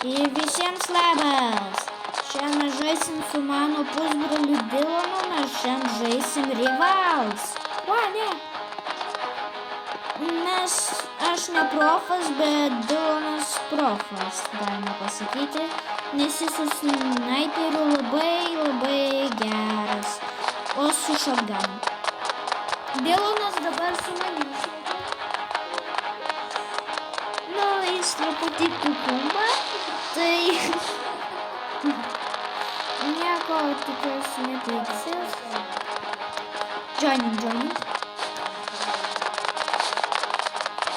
І visiems labas! Šiandien žaisim su mano pusbroliu Dylanu, mes šiandien žaisim Rivals. O, ne. Aš ne profas, bet Dylanas profas, galima pasakyti, nes jis su snaiperiu labai geras, o su shotgunu. Dylanas dabar su manimi. Nu, jis truputį kukumba, tai nieko tikiuosi nepyksis. Johnny.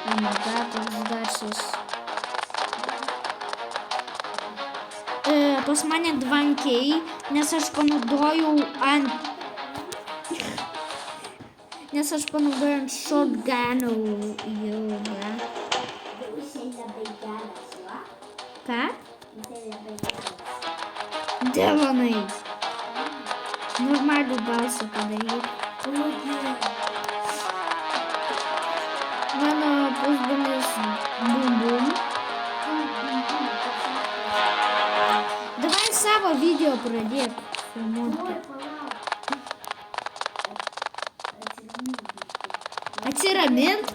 Oh my god, toks garsus. Pas mane dvankiai, nes aš panaudojau ant shotgunų jėgą. Ką? Dylanai. Normalų balsą padaryk. Mano pusbrolis Bum. Давай savo video pradėk filmuoti. Atsiramint?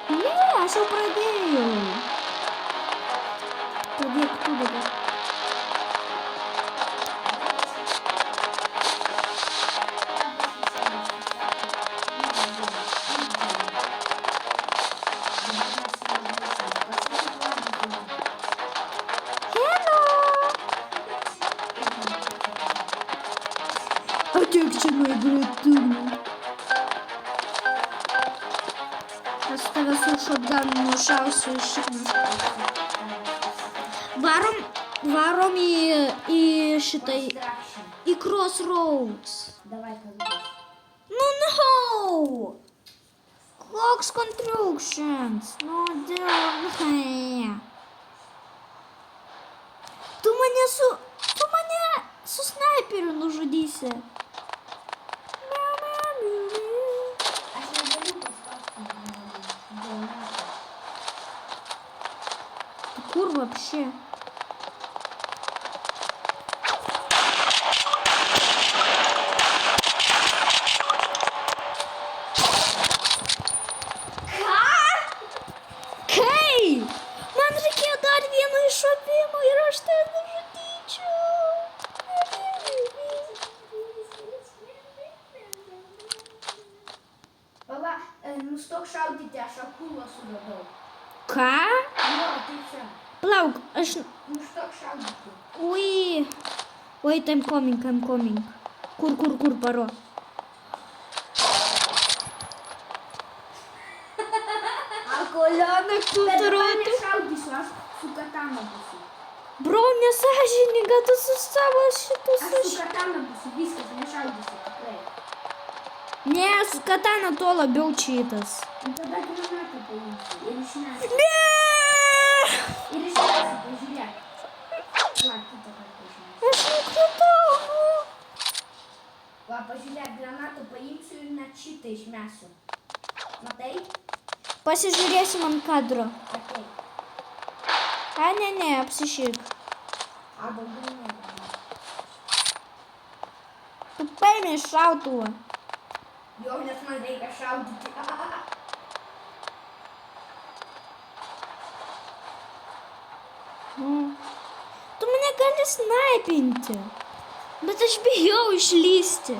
Ne, aš jau pradėjau. Pradėk tu dabar. Ateik čia, moj bratūnai. Aš tave su shotgunu nušausiu iš šiknos. Varom į šitai, į Crossroads. No! Koks constructions? No, Dylanai. Tu mane su snaiperiu nužudysi. Kur вообще? Kai? Man reikėjo dar vieno iššovimo ir aš tai nužudyčiau. Baba, nustok šaudyti, aš akulą suradau. Ką? Jo, tai čia. Plauk, aš... Nustok šaudyti. Oi, I'm coming. Kur, paro. Akolionai, tu bet turi- dabar nešaudysiu, aš su katana būsiu. Bro, nesąžininga, tu su savo šitus... Aš su katana būsiu, viskas, nešaudysiu, tikrai. Ne, su katana tuo labiau čytas. Tada granatą paimsiu ir išmesiu. Ne! Pažiūrėk. Va, kitą kartą išmesiu. Aš nukritau. Va, pažiūrėk, granatą paimsiu ir net šitą išmesiu. Matai? Pasižiūrėsim ant kadro. Ateik. Ne, apsišyk. A, daugiau ne. Tu paėmė šautuvą. Jo, nes man reikia šaudyti. Tu mane gali snaipinti. Bet aš bijau išlysti.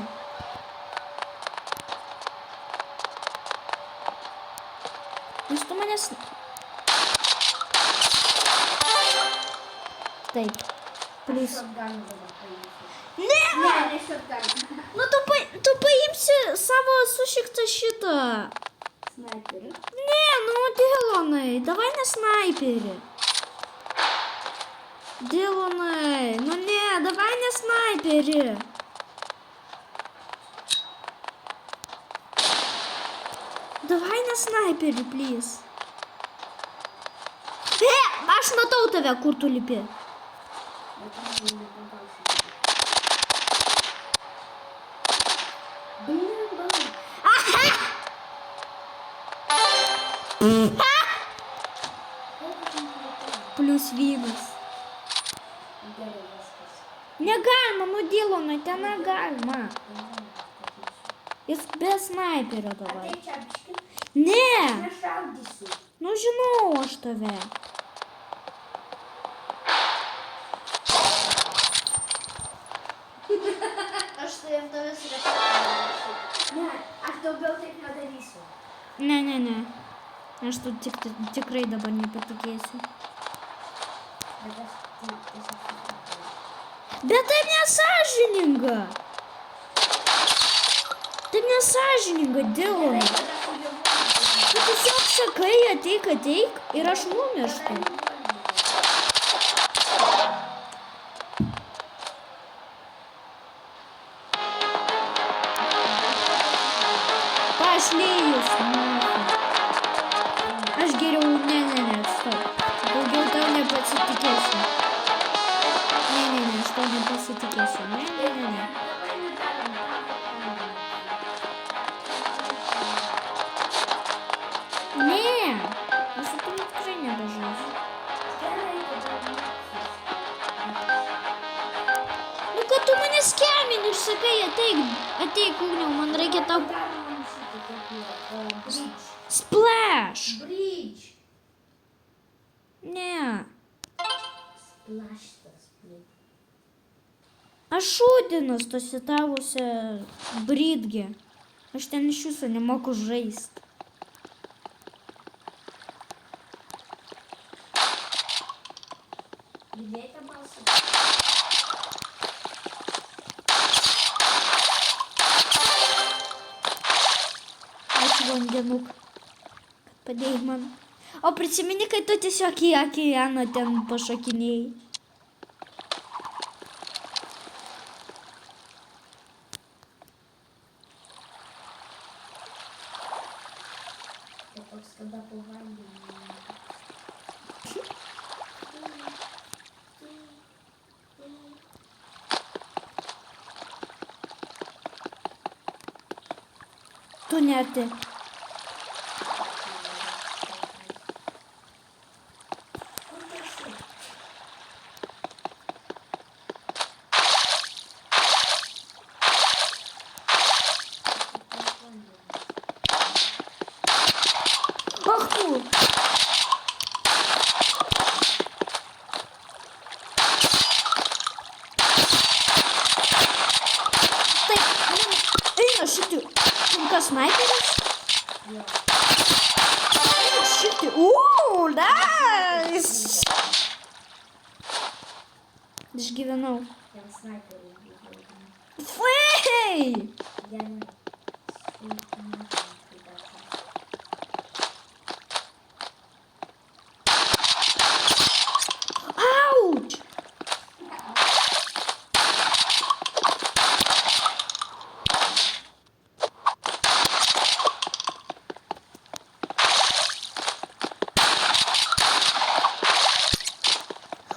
Nes tu manęs... Taip. Please. Shotgun dabar paimsiu. Ne! Ne shotgun. Nu tu paimsi savo sušiktą šitą. Sniperį. Ne, nu Dylanai, davai ne snaiperį. Dylanai, nu ne, davai ne snaiperį. Давай на снайпері, пліз. Аж матав тебе, kur tu lipi. Я тоже не попался. Блин, блин. Плюс мінус. Негалимо, ну діло, ну це негалимо. Без снайпера А давай. ты чапочки? Не, На шалдису. ну жено ж тебе. А что я в тебе срекала? Не, а кто был так на Дарису? Не. Аж тут tikrai dabar nepatikėsiu. Bet tai nesąžininga. Tai nesąžininga, Dilonai. Tu tiesiog sakai, ateik ir aš numirštu. Пошли jūs. Aš geriau, ne, stop. Daugiau tau nepasitikėsiu. Ne, aš tau nepasitikėsiu. Ne. Не, я с тобой tikrai nebežaisiu. Nu, kad tu mane skemini ir sakai, ateik, ugniau, man reikia tau... Splash! Бридж. Ne. Сплаш-то сплит. Aš šūdinas tose tavuose bridge. Aš ten iš jūsų nemoku žaisti. Где это бался? Ačiū vandenuk, kad padėjai man. O prisimeni, kai tu tiesiog į okeaną ten pašokinėjai. Я просто когда бываю. Tu nerti. Ах tu. Taip, eina šiti. Kas sniperis? Eina šiti. Nice. Išgyvenau. Я снайпер убил. Фей! Я не... Ауч!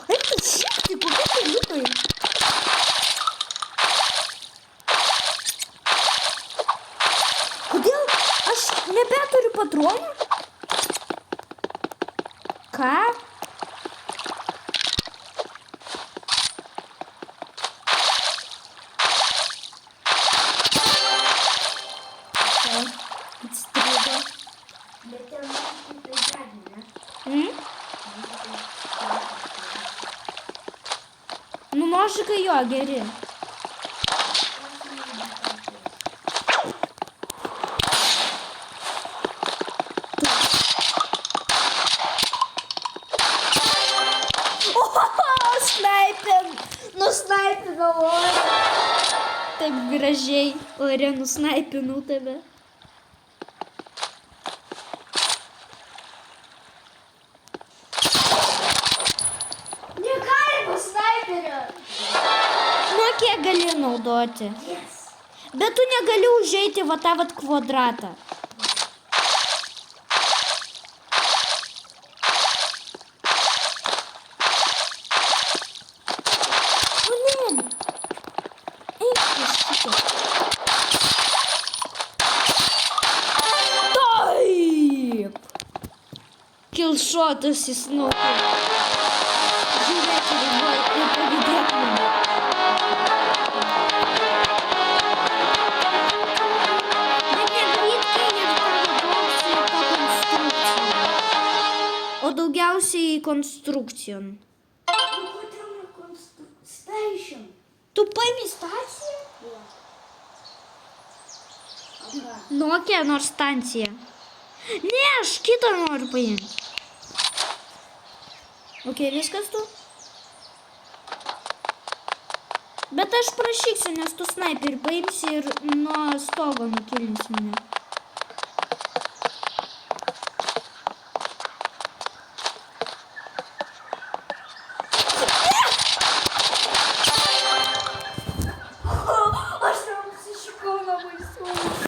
Это щитки, куда ты лупаешь? Kodėl aš nebeturiu patronų? Ką? Atstrigo. Bet ten man tai žadina, ne? Nu, nožikai jo geri. Nusnaipinau ore. Taip gražiai ore nusnaipinau tave. Negalima snaiperio! Nu, kiek gali naudoti? Yes! Bet tu negali užeiti va tą vat kvadratą. Taip. Taip. Kilšotas į snukį. Žiūrėk ir pavydėk man. Bet ne greitai ir paradoksai po konstrukcijom. O daugiausiai konstrukcijom. Station. Tu paimi staciją? Ага. Nokia nors stanciją. Ne, aš kitą noriu paimti. Ok, viskas tu? Bet aš prašyksiu, nes tu sniperį paimsi ir nuo stogo nukilins mane. Aš tam apsišikau labai sunkiai.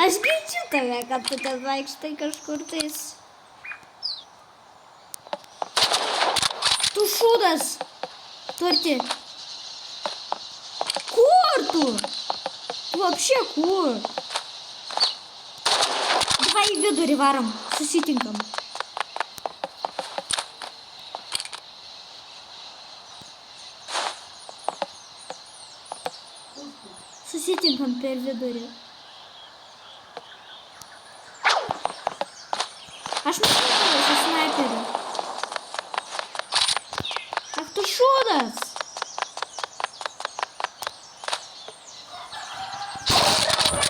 Aš girdžiu tave, kad tu ten vaikštai kažkur tais. Tu šūdas. Tu arti. Kur tu? Tu вообще kur? Давай į vidurį varom. Susitinkam. Susitinkam per vidurį. Aš matau su snaiperiu. Ach tu šūdas.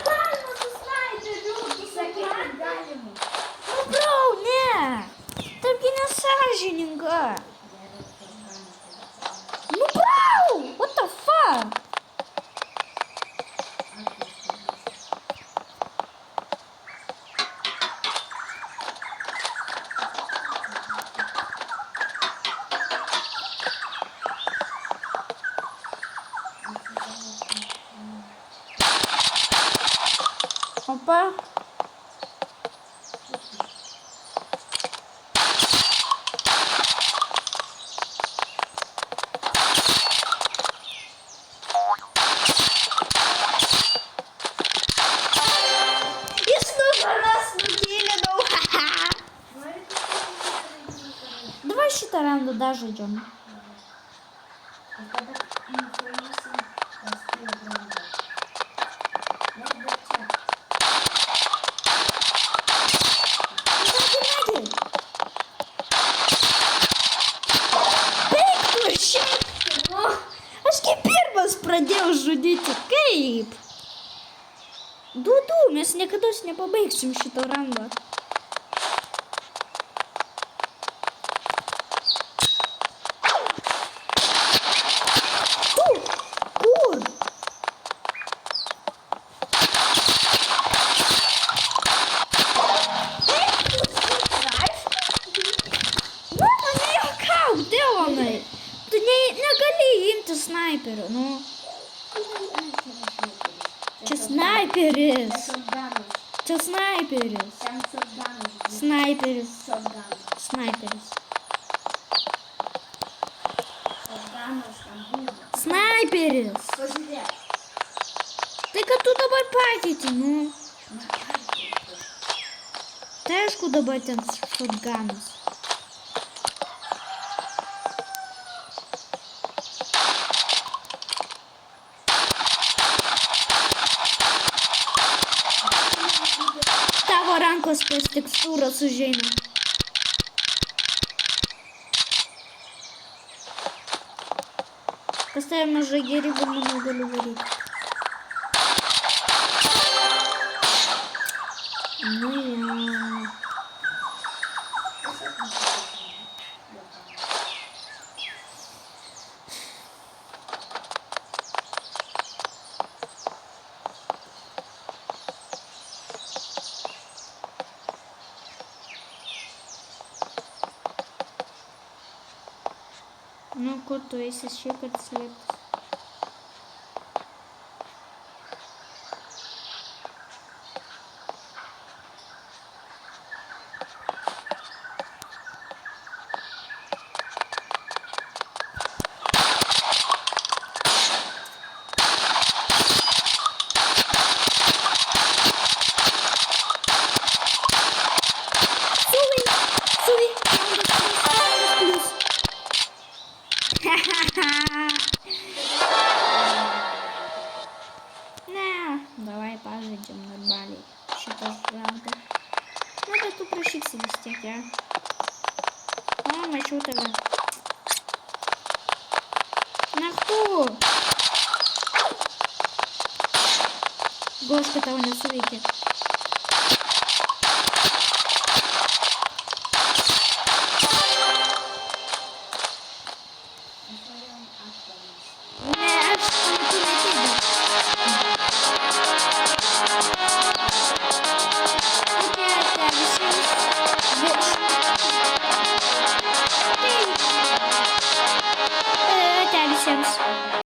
Galima su snaiperiu. Tu sakei, kad galima. Nu, brau, ne. Taipgi nesąžininga. Nu, brau. What the fuck? Opa. Jis nugaras nutylinau. Давай šitą raundą dar žaidžiam. Ir tada nufolysim paskui brandą. Net bet čia. Baik tu šiaip. Aš kaip pirmas pradėjau žudyti. Kaip? Du, mes niekada nepabaigsim šito rando. Tu, kur? Nu, nejuokauk, Dionai. Tu negali imti snaiperio, nu. Čia snaiperis. Shotgunas. Čia snaiperis. Ten shotgunas. Snaiperis. Shotgunas. Snaiperis. Shotgunas ten buvo. Snaiperis. Pažiūrėk. Tai kad tu dabar pakeiti, nu. Tai aišku dabar ten shotgunas. Tavo rankos pas tekstūros užeina. Pas tave mažai geri, manau, galiu varyti. Nu ja. Nu, kur tu esi šiaip kad slėptis? Суй! Плюс. Не, давай пожидем нормально. Что-то правда. Надо тут прощиться вести, а? Мама, что тебе? Нахуй! Гошка того на свете.